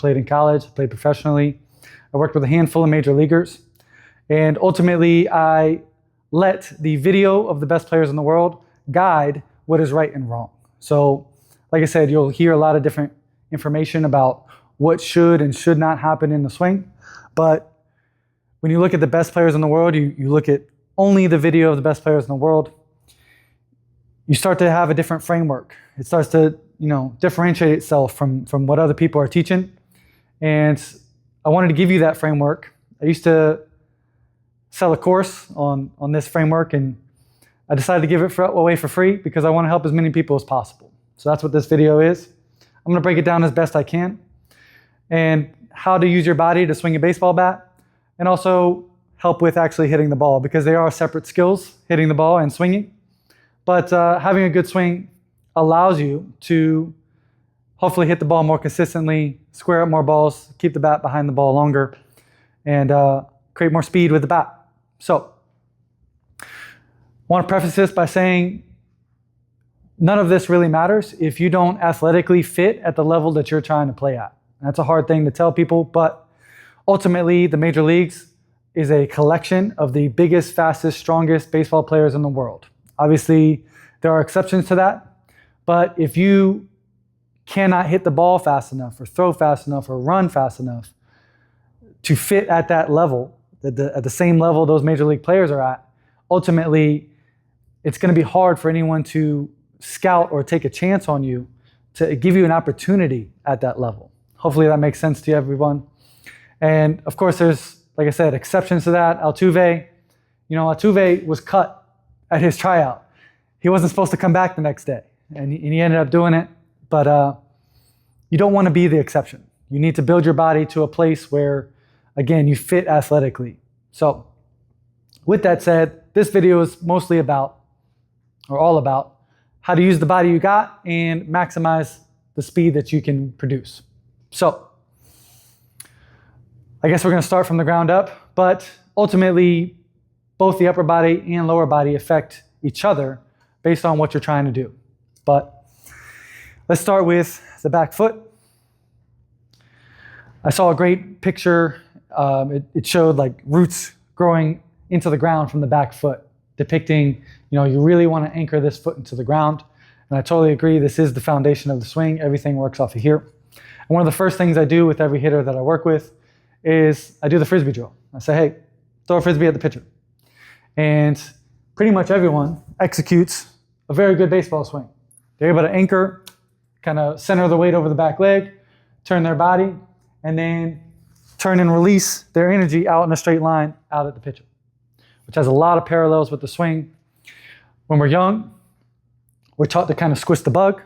played in college, played professionally. I worked with a handful of major leaguers. And ultimately, I let the video of the best players in the world guide what is right and wrong. So, like I said, you'll hear a lot of different information about what should and should not happen in the swing. But when you look at the best players in the world, you look at only the video of the best players in the world, you start to have a different framework. It starts to, differentiate itself from what other people are teaching. And I wanted to give you that framework. I used to sell a course on this framework, and I decided to give it away for free because I want to help as many people as possible. So that's what this video is. I'm going to break it down as best I can, and how to use your body to swing a baseball bat, and also help with actually hitting the ball, because they are separate skills, hitting the ball and swinging. But having a good swing allows you to hopefully hit the ball more consistently, square up more balls, keep the bat behind the ball longer, and create more speed with the bat. So, I want to preface this by saying none of this really matters if you don't athletically fit at the level that you're trying to play at. And that's a hard thing to tell people, but ultimately the major leagues is a collection of the biggest, fastest, strongest baseball players in the world. Obviously, there are exceptions to that, but if you cannot hit the ball fast enough or throw fast enough or run fast enough to fit at that level, at the same level those major league players are at, ultimately, it's going to be hard for anyone to scout or take a chance on you to give you an opportunity at that level. Hopefully that makes sense to everyone. And of course, there's, like I said, exceptions to that. Altuve, Altuve was cut at his tryout. He wasn't supposed to come back the next day, and he ended up doing it. But you don't want to be the exception. You need to build your body to a place where, again, you fit athletically. So with that said, this video is mostly about, or all about, how to use the body you got and maximize the speed that you can produce. So I guess we're going to start from the ground up, but ultimately both the upper body and lower body affect each other based on what you're trying to do. But let's start with the back foot. I saw a great picture. It showed like roots growing into the ground from the back foot, depicting, you really want to anchor this foot into the ground. And I totally agree. This is the foundation of the swing. Everything works off of here. And one of the first things I do with every hitter that I work with is I do the Frisbee drill. I say, hey, throw a Frisbee at the pitcher. And pretty much everyone executes a very good baseball swing. They're able to anchor, kind of center the weight over the back leg, turn their body, and then turn and release their energy out in a straight line out at the pitcher, which has a lot of parallels with the swing. When we're young, we're taught to kind of squish the bug,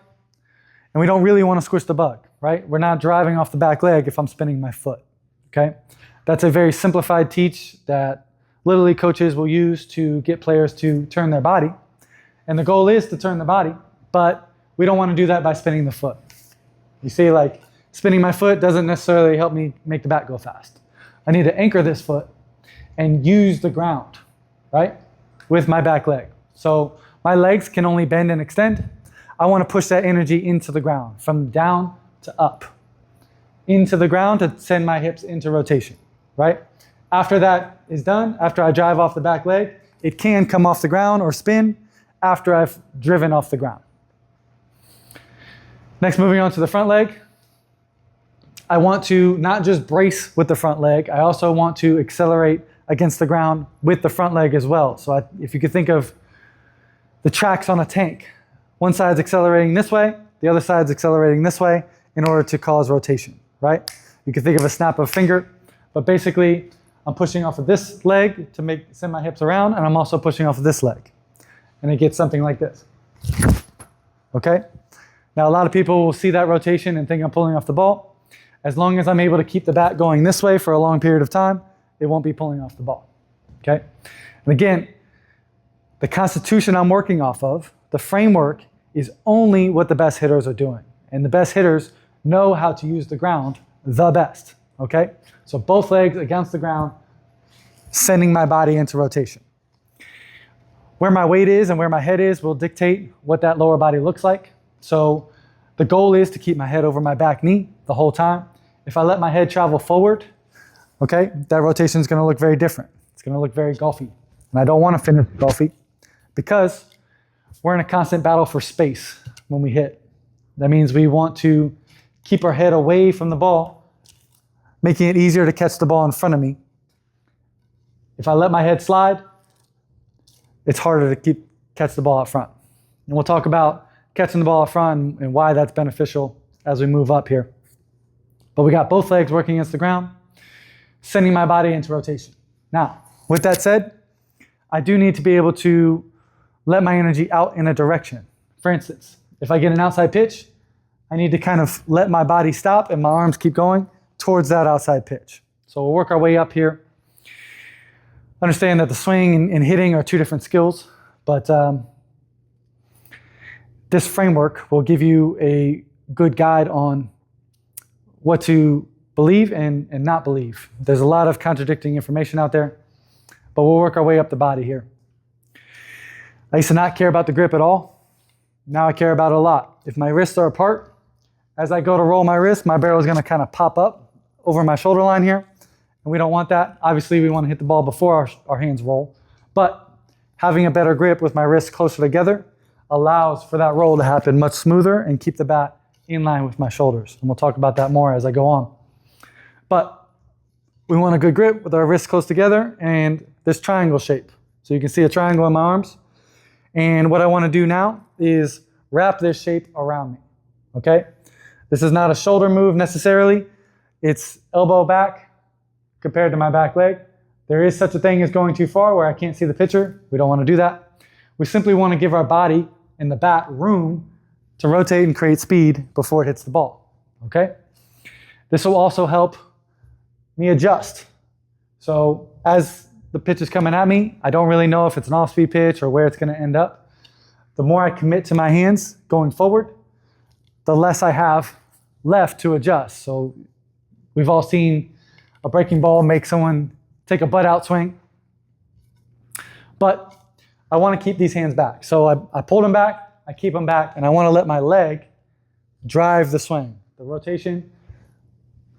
and we don't really want to squish the bug, right? We're not driving off the back leg if I'm spinning my foot, okay? That's a very simplified teach that Little League coaches will use to get players to turn their body. And the goal is to turn the body, but we don't want to do that by spinning the foot. You see, like, spinning my foot doesn't necessarily help me make the bat go fast. I need to anchor this foot and use the ground, right, with my back leg. So my legs can only bend and extend. I want to push that energy into the ground, from down to up, into the ground to send my hips into rotation, right? After that is done, after I drive off the back leg, it can come off the ground or spin after I've driven off the ground. Next, moving on to the front leg. I want to not just brace with the front leg, I also want to accelerate against the ground with the front leg as well. So if you could think of the tracks on a tank, one side's accelerating this way, the other side's accelerating this way in order to cause rotation, right? You can think of a snap of a finger, but basically I'm pushing off of this leg to send my hips around, and I'm also pushing off of this leg. And it gets something like this, okay? Now a lot of people will see that rotation and think I'm pulling off the ball. As long as I'm able to keep the bat going this way for a long period of time, it won't be pulling off the ball, okay? And again, the constitution I'm working off of, the framework, is only what the best hitters are doing. And the best hitters know how to use the ground the best, okay? So both legs against the ground, sending my body into rotation. Where my weight is and where my head is will dictate what that lower body looks like. So the goal is to keep my head over my back knee the whole time. If I let my head travel forward, okay, that rotation is going to look very different. It's going to look very golfy. And I don't want to finish golfy because we're in a constant battle for space when we hit. That means we want to keep our head away from the ball, making it easier to catch the ball in front of me. If I let my head slide, it's harder to catch the ball up front. And we'll talk about catching the ball up front and why that's beneficial as we move up here. But we got both legs working against the ground, sending my body into rotation. Now, with that said, I do need to be able to let my energy out in a direction. For instance, if I get an outside pitch, I need to kind of let my body stop and my arms keep going towards that outside pitch. So we'll work our way up here. Understand that the swing and hitting are two different skills, but this framework will give you a good guide on what to believe and not believe. There's a lot of contradicting information out there, but we'll work our way up the body here. I used to not care about the grip at all. Now I care about it a lot. If my wrists are apart, as I go to roll my wrist, my barrel is going to kind of pop up over my shoulder line here, and we don't want that. Obviously, we want to hit the ball before our hands roll, but having a better grip with my wrists closer together allows for that roll to happen much smoother and keep the bat in line with my shoulders. And we'll talk about that more as I go on. But we want a good grip with our wrists close together and this triangle shape. So you can see a triangle in my arms. And what I want to do now is wrap this shape around me, okay? This is not a shoulder move necessarily. It's elbow back compared to my back leg. There is such a thing as going too far where I can't see the pitcher. We don't want to do that. We simply want to give our body and the bat room to rotate and create speed before it hits the ball, okay? This will also help me adjust. So as the pitch is coming at me, I don't really know if it's an off-speed pitch or where it's going to end up. The more I commit to my hands going forward, the less I have left to adjust. So we've all seen a breaking ball make someone take a butt-out swing. But I want to keep these hands back. So I pulled them back, I keep them back, and I want to let my leg drive the swing. The rotation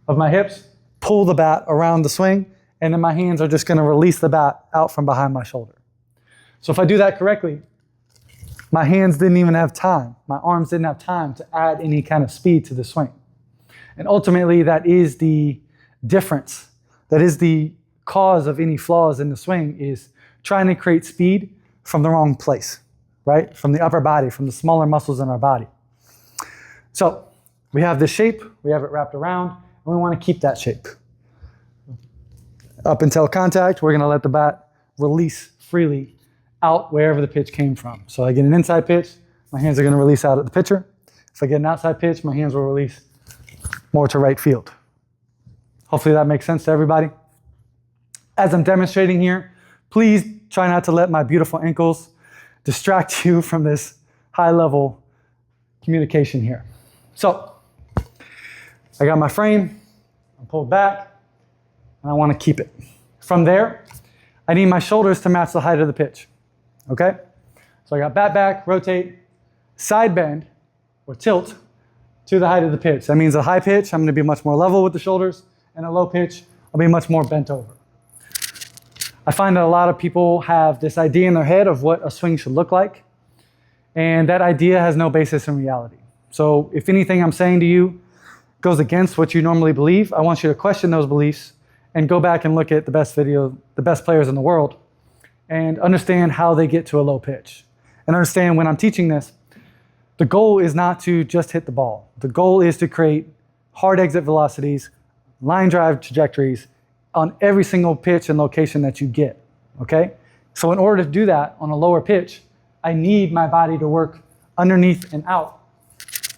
of my hips, pull the bat around the swing, and then my hands are just going to release the bat out from behind my shoulder. So if I do that correctly, my hands didn't even have time. My arms didn't have time to add any kind of speed to the swing. And ultimately, that is the difference. That is the cause of any flaws in the swing, is trying to create speed from the wrong place, right? From the upper body, from the smaller muscles in our body. So we have this shape, we have it wrapped around, and we want to keep that shape. Up until contact, we're going to let the bat release freely out wherever the pitch came from. So I get an inside pitch, my hands are going to release out at the pitcher. If I get an outside pitch, my hands will release more to right field. Hopefully that makes sense to everybody. As I'm demonstrating here, please try not to let my beautiful ankles distract you from this high-level communication here. So I got my frame, I'm pulled back, and I want to keep it. From there, I need my shoulders to match the height of the pitch, okay? So I got bat back, rotate, side bend, or tilt to the height of the pitch. That means a high pitch, I'm going to be much more level with the shoulders, and a low pitch, I'll be much more bent over. I find that a lot of people have this idea in their head of what a swing should look like, and that idea has no basis in reality. So if anything I'm saying to you goes against what you normally believe, I want you to question those beliefs and go back and look at the best players in the world, and understand how they get to a low pitch. And understand when I'm teaching this, the goal is not to just hit the ball. The goal is to create hard exit velocities, line drive trajectories on every single pitch and location that you get, okay? So in order to do that on a lower pitch, I need my body to work underneath and out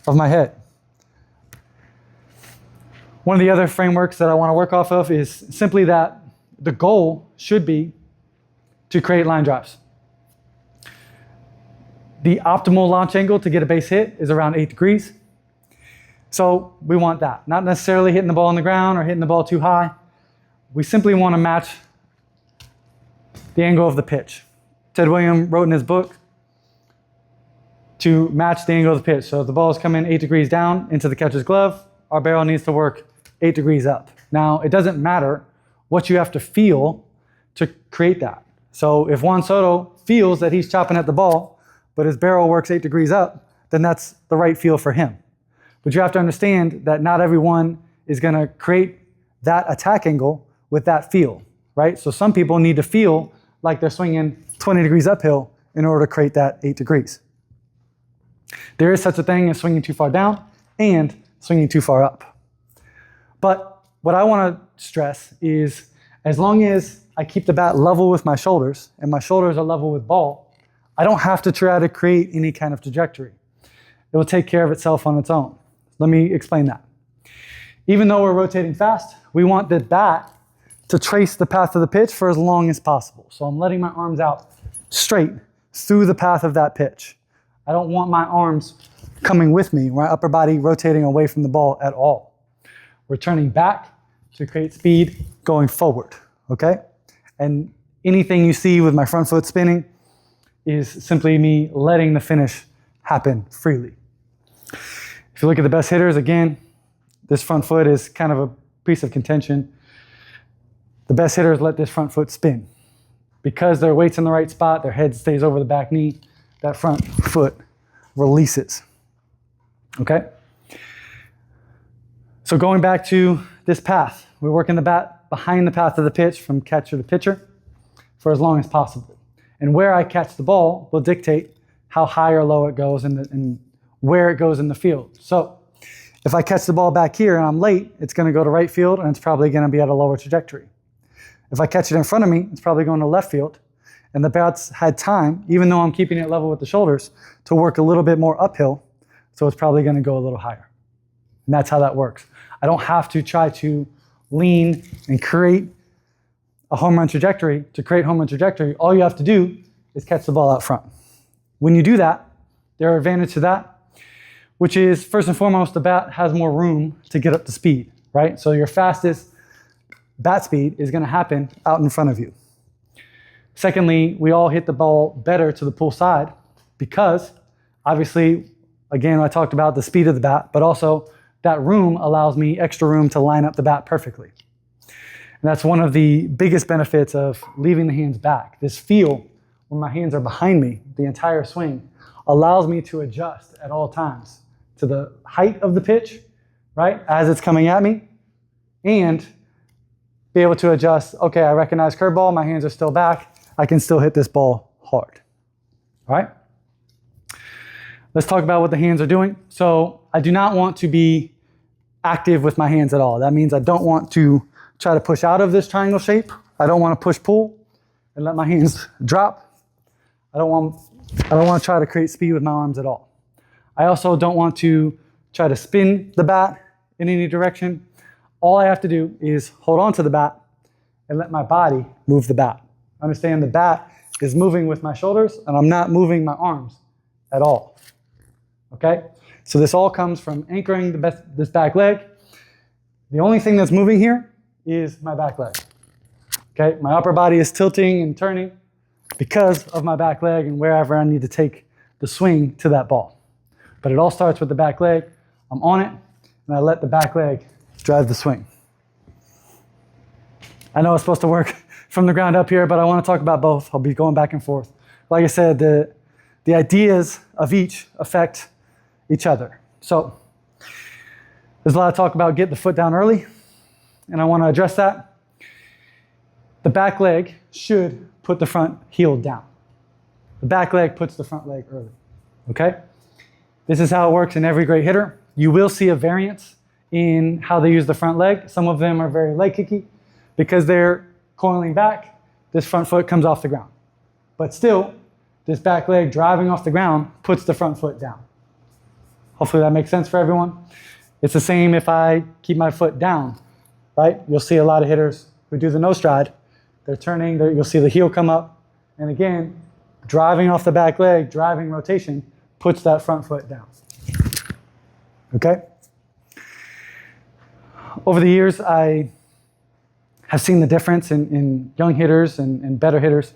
of my head. One of the other frameworks that I want to work off of is simply that the goal should be to create line drives. The optimal launch angle to get a base hit is around 8 degrees. So we want that. Not necessarily hitting the ball on the ground or hitting the ball too high. We simply want to match the angle of the pitch. Ted Williams wrote in his book to match the angle of the pitch. So if the ball is coming 8 degrees down into the catcher's glove, our barrel needs to work 8 degrees up. Now, it doesn't matter what you have to feel to create that. So if Juan Soto feels that he's chopping at the ball, but his barrel works 8 degrees up, then that's the right feel for him. But you have to understand that not everyone is going to create that attack angle with that feel, right? So some people need to feel like they're swinging 20 degrees uphill in order to create that 8 degrees. There is such a thing as swinging too far down and swinging too far up. But what I want to stress is as long as I keep the bat level with my shoulders and my shoulders are level with ball, I don't have to try to create any kind of trajectory. It will take care of itself on its own. Let me explain that. Even though we're rotating fast, we want the bat to trace the path of the pitch for as long as possible. So I'm letting my arms out straight through the path of that pitch. I don't want my arms coming with me, my upper body rotating away from the ball at all. We're turning back to create speed going forward, okay? And anything you see with my front foot spinning is simply me letting the finish happen freely. If you look at the best hitters, again, this front foot is kind of a piece of contention. The best hitters let this front foot spin. Because their weight's in the right spot, their head stays over the back knee, that front foot releases, okay? So going back to this path, we're working the bat behind the path of the pitch from catcher to pitcher for as long as possible. And where I catch the ball will dictate how high or low it goes and where it goes in the field. So if I catch the ball back here and I'm late, it's going to go to right field and it's probably going to be at a lower trajectory. If I catch it in front of me, it's probably going to left field. And the bat's had time, even though I'm keeping it level with the shoulders, to work a little bit more uphill. So it's probably going to go a little higher. And that's how that works. I don't have to try to lean and create a home run trajectory. To create home run trajectory, all you have to do is catch the ball out front. When you do that, there are advantages to that, which is first and foremost, the bat has more room to get up to speed, right? So your fastest bat speed is going to happen out in front of you. Secondly, we all hit the ball better to the pull side because obviously, again, I talked about the speed of the bat, but also that room allows me extra room to line up the bat perfectly. And that's one of the biggest benefits of leaving the hands back. This feel when my hands are behind me, the entire swing, allows me to adjust at all times to the height of the pitch, right, as it's coming at me, and be able to adjust, okay, I recognize curveball, my hands are still back, I can still hit this ball hard, all right? Let's talk about what the hands are doing. So I do not want to be active with my hands at all. That means I don't want to try to push out of this triangle shape. I don't want to push-pull and let my hands drop. I don't want to try to create speed with my arms at all. I also don't want to try to spin the bat in any direction. All I have to do is hold on to the bat and let my body move the bat. Understand the bat is moving with my shoulders and I'm not moving my arms at all. Okay? So this all comes from anchoring this back leg. The only thing that's moving here is my back leg. Okay? My upper body is tilting and turning because of my back leg and wherever I need to take the swing to that ball. But it all starts with the back leg. I'm on it and I let the back leg drive the swing. I know it's supposed to work from the ground up here, but I want to talk about both. I'll be going back and forth. Like I said, the ideas of each affect each other. So there's a lot of talk about get the foot down early, and I want to address that. The back leg should put the front heel down. The back leg puts the front leg early, okay? This is how it works in every great hitter. You will see a variance in how they use the front leg. Some of them are very leg kicky. Because they're coiling back, this front foot comes off the ground. But still, this back leg driving off the ground puts the front foot down. Hopefully that makes sense for everyone. It's the same if I keep my foot down, right? You'll see a lot of hitters who do the no stride. They're turning, you'll see the heel come up. And again, driving off the back leg, driving rotation, puts that front foot down. Okay? Over the years, I have seen the difference in young hitters and better hitters.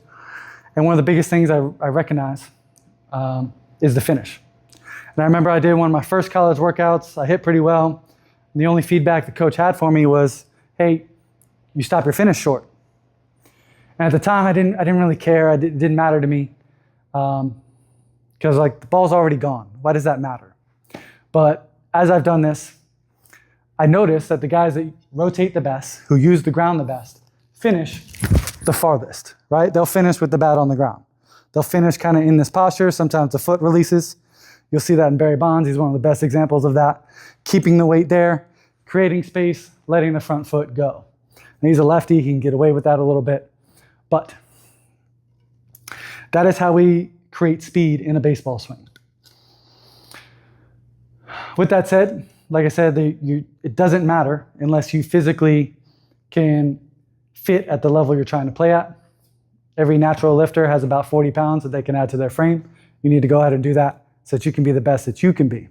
And one of the biggest things I recognize is the finish. And I remember I did one of my first college workouts. I hit pretty well. And the only feedback the coach had for me was, hey, you stop your finish short. And at the time, I didn't really care. It didn't matter to me. Because like the ball's already gone. Why does that matter? But as I've done this, I noticed that the guys that rotate the best, who use the ground the best, finish the farthest, right? They'll finish with the bat on the ground. They'll finish kind of in this posture. Sometimes the foot releases. You'll see that in Barry Bonds. He's one of the best examples of that. Keeping the weight there, creating space, letting the front foot go. And he's a lefty. He can get away with that a little bit. But that is how we create speed in a baseball swing. With that said, like I said, it doesn't matter unless you physically can fit at the level you're trying to play at. Every natural lifter has about 40 pounds that they can add to their frame. You need to go ahead and do that so that you can be the best that you can be.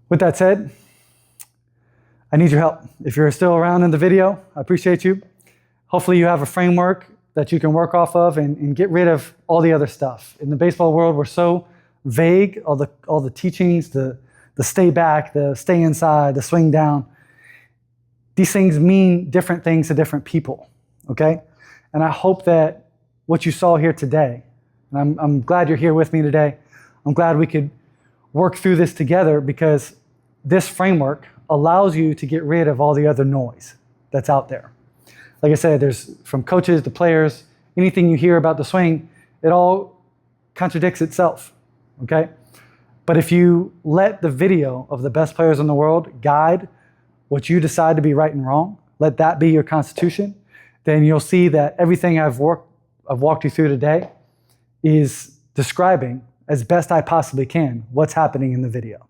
With that said, I need your help. If you're still around in the video, I appreciate you. Hopefully you have a framework that you can work off of and get rid of all the other stuff. In the baseball world, we're so vague, all the teachings, the stay back, the stay inside, the swing down. These things mean different things to different people, okay? And I hope that what you saw here today, and I'm glad you're here with me today. I'm glad we could work through this together because this framework allows you to get rid of all the other noise that's out there. Like I said, there's from coaches to players, anything you hear about the swing, it all contradicts itself, okay? But if you let the video of the best players in the world guide what you decide to be right and wrong, let that be your constitution, then you'll see that everything I've walked you through today is describing as best I possibly can what's happening in the video.